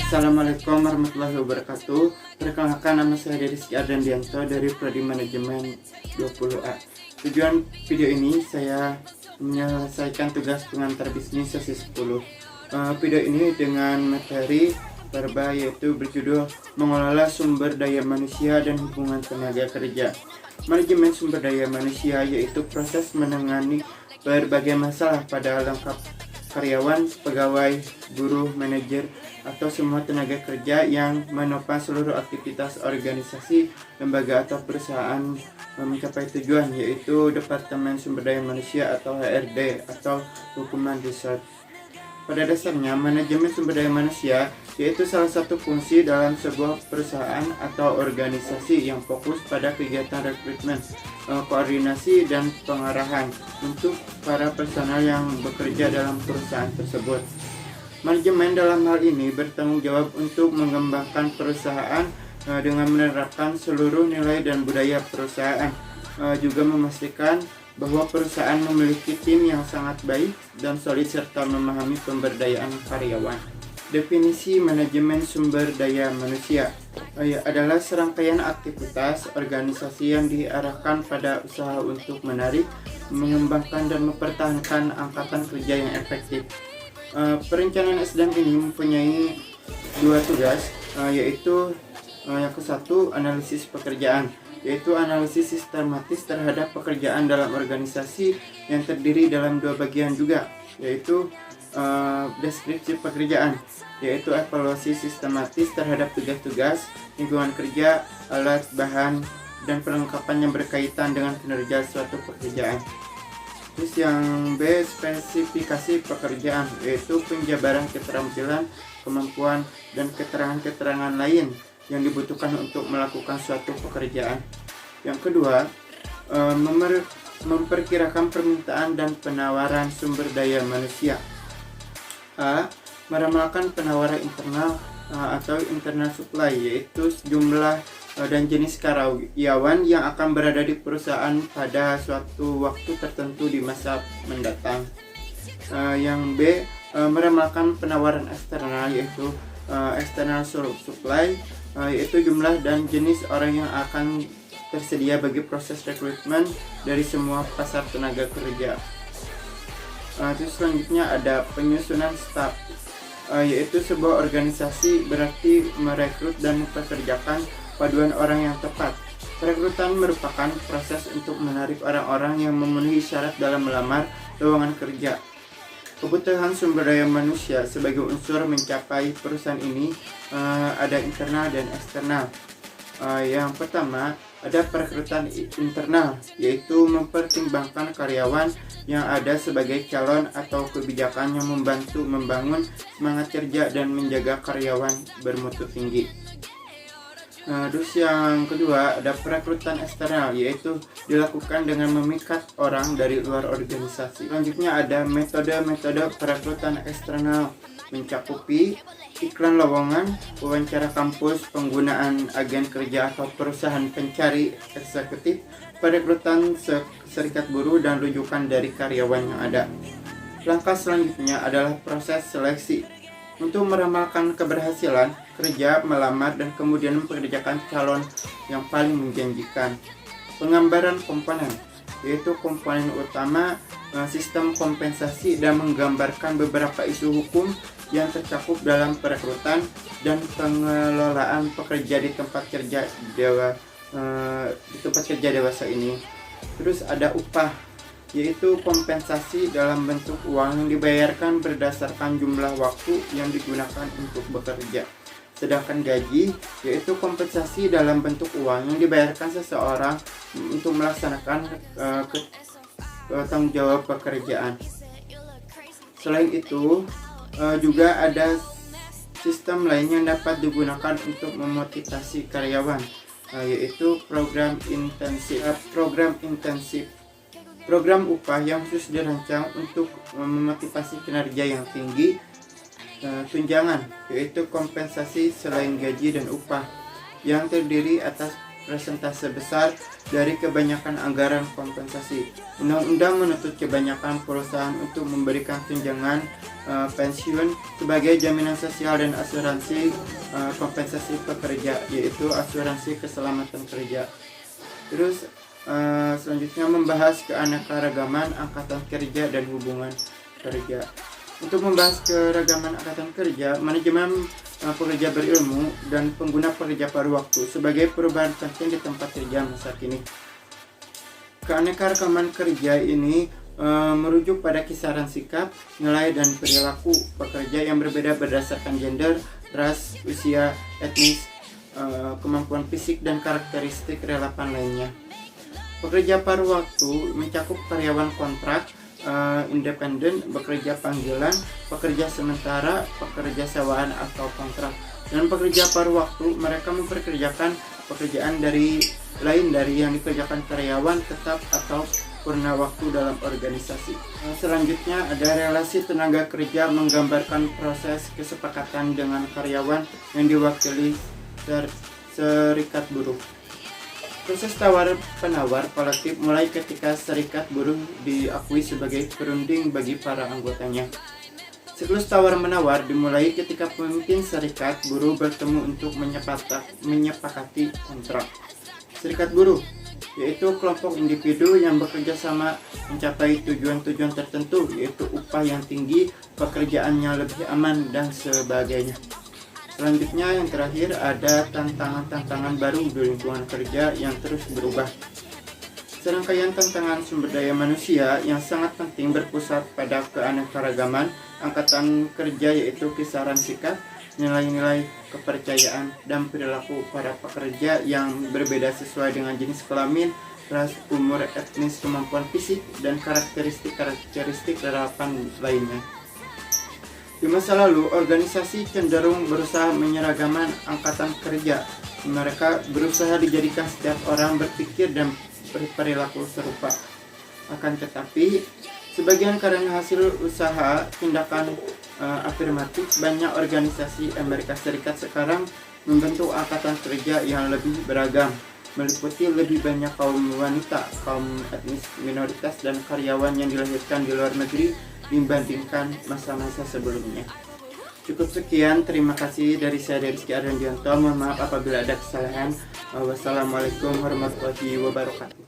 Assalamualaikum warahmatullahi wabarakatuh. Perkenalkan, nama saya Rizky Ardandianto dari Prodi Manajemen 20A. Tujuan video ini saya menyelesaikan tugas pengantar bisnis sesi 10. Video ini dengan materi verba yaitu berjudul mengelola sumber daya manusia dan hubungan tenaga kerja. Manajemen sumber daya manusia yaitu proses menangani berbagai masalah pada lengkap karyawan, pegawai, buruh, manajer, atau semua tenaga kerja yang menopang seluruh aktivitas organisasi, lembaga, atau perusahaan mencapai tujuan, yaitu Departemen Sumber Daya Manusia atau HRD atau Human Resource. Pada dasarnya, manajemen sumber daya manusia yaitu salah satu fungsi dalam sebuah perusahaan atau organisasi yang fokus pada kegiatan rekrutmen, koordinasi, dan pengarahan untuk para personel yang bekerja dalam perusahaan tersebut. Manajemen dalam hal ini bertanggung jawab untuk mengembangkan perusahaan dengan menerapkan seluruh nilai dan budaya perusahaan, juga memastikan bahwa perusahaan memiliki tim yang sangat baik dan solid serta memahami pemberdayaan karyawan. Definisi manajemen sumber daya manusia adalah serangkaian aktivitas organisasi yang diarahkan pada usaha untuk menarik, mengembangkan, dan mempertahankan angkatan kerja yang efektif. Perencanaan SDM ini mempunyai dua tugas, yaitu yang ke-1 analisis pekerjaan, yaitu analisis sistematis terhadap pekerjaan dalam organisasi yang terdiri dalam dua bagian juga, yaitu deskripsi pekerjaan, yaitu evaluasi sistematis terhadap tugas-tugas, lingkungan kerja, alat, bahan, dan perlengkapan yang berkaitan dengan kinerja suatu pekerjaan. Terus yang B, spesifikasi pekerjaan, yaitu penjabaran keterampilan, kemampuan, dan keterangan-keterangan lain yang dibutuhkan untuk melakukan suatu pekerjaan. Yang kedua, memperkirakan permintaan dan penawaran sumber daya manusia. A. Meramalkan penawaran internal atau internal supply, yaitu jumlah dan jenis karyawan yang akan berada di perusahaan pada suatu waktu tertentu di masa mendatang. Yang B. Meramalkan penawaran eksternal, yaitu external supply, yaitu jumlah dan jenis orang yang akan tersedia bagi proses rekrutmen dari semua pasar tenaga kerja. Terus selanjutnya ada penyusunan staf, yaitu sebuah organisasi berarti merekrut dan mempekerjakan paduan orang yang tepat. Perekrutan merupakan proses untuk menarik orang-orang yang memenuhi syarat dalam melamar lowongan kerja. Kebutuhan sumber daya manusia sebagai unsur mencapai perusahaan ini ada internal dan eksternal. Yang pertama ada perekrutan internal, yaitu mempertimbangkan karyawan yang ada sebagai calon atau kebijakan yang membantu membangun semangat kerja dan menjaga karyawan bermutu tinggi. Terus yang kedua ada perekrutan eksternal, yaitu dilakukan dengan memikat orang dari luar organisasi. Selanjutnya ada metode-metode perekrutan eksternal, mencakupi iklan lowongan, wawancara kampus, penggunaan agen kerja atau perusahaan pencari eksekutif, perekrutan serikat buruh, dan rujukan dari karyawan yang ada. Langkah selanjutnya adalah proses seleksi. Untuk meramalkan keberhasilan kerja, melamar, dan kemudian mempekerjakan calon yang paling menjanjikan. Penggambaran komponen, yaitu komponen utama, sistem kompensasi, dan menggambarkan beberapa isu hukum yang tercakup dalam perekrutan dan pengelolaan pekerja di tempat kerja dewasa ini. Terus ada upah, yaitu kompensasi dalam bentuk uang yang dibayarkan berdasarkan jumlah waktu yang digunakan untuk bekerja. Sedangkan gaji, yaitu kompensasi dalam bentuk uang yang dibayarkan seseorang untuk melaksanakan tanggung jawab pekerjaan. Selain itu, juga ada sistem lain yang dapat digunakan untuk memotivasi karyawan, yaitu program intensif. Program upah yang khusus dirancang untuk memotivasi kinerja yang tinggi. Tunjangan, yaitu kompensasi selain gaji dan upah yang terdiri atas persentase besar dari kebanyakan anggaran kompensasi. Undang-undang menuntut kebanyakan perusahaan untuk memberikan tunjangan pensiun sebagai jaminan sosial dan asuransi kompensasi pekerja, yaitu asuransi keselamatan kerja. Terus selanjutnya membahas keanekaragaman angkatan kerja dan hubungan kerja. Untuk membahas keragaman angkatan kerja, manajemen pekerja berilmu dan pengguna pekerja paruh waktu sebagai perubahan penting di tempat kerja masa kini. Keanekaragaman kerja ini merujuk pada kisaran sikap, nilai, dan perilaku pekerja yang berbeda berdasarkan gender, ras, usia, etnis, kemampuan fisik, dan karakteristik relevan lainnya. Pekerja paruh waktu mencakup karyawan kontrak, independen, bekerja panggilan, pekerja sementara, pekerja sewaan atau kontrak. Dan pekerja paruh waktu mereka memperkerjakan pekerjaan lain dari yang dikerjakan karyawan tetap atau purna waktu dalam organisasi. Selanjutnya ada relasi tenaga kerja menggambarkan proses kesepakatan dengan karyawan yang diwakili serikat buruh. Proses tawar-penawar kolektif mulai ketika serikat buruh diakui sebagai perunding bagi para anggotanya. Siklus tawar-menawar dimulai ketika pemimpin serikat buruh bertemu untuk menyepakati kontrak. Serikat buruh yaitu kelompok individu yang bekerja sama mencapai tujuan-tujuan tertentu, yaitu upah yang tinggi, pekerjaan yang lebih aman, dan sebagainya. Selanjutnya yang terakhir ada tantangan-tantangan baru di lingkungan kerja yang terus berubah. Serangkaian tantangan sumber daya manusia yang sangat penting berpusat pada keanekaragaman angkatan kerja, yaitu kisaran sikap, nilai-nilai, kepercayaan, dan perilaku para pekerja yang berbeda sesuai dengan jenis kelamin, ras, umur, etnis, kemampuan fisik, dan karakteristik relevan lainnya. Di masa lalu, organisasi cenderung berusaha menyeragaman angkatan kerja. Mereka berusaha dijadikan setiap orang berpikir dan berperilaku serupa. Akan tetapi, sebagian karena hasil usaha tindakan afirmatif, banyak organisasi Amerika Serikat sekarang membentuk angkatan kerja yang lebih beragam, meliputi lebih banyak kaum wanita, kaum etnis minoritas, dan karyawan yang dilahirkan di luar negeri dibandingkan masa-masa sebelumnya. Cukup sekian, terima kasih dari saya Rizky Ardandianto. Mohon maaf apabila ada kesalahan. Wassalamualaikum warahmatullahi wabarakatuh.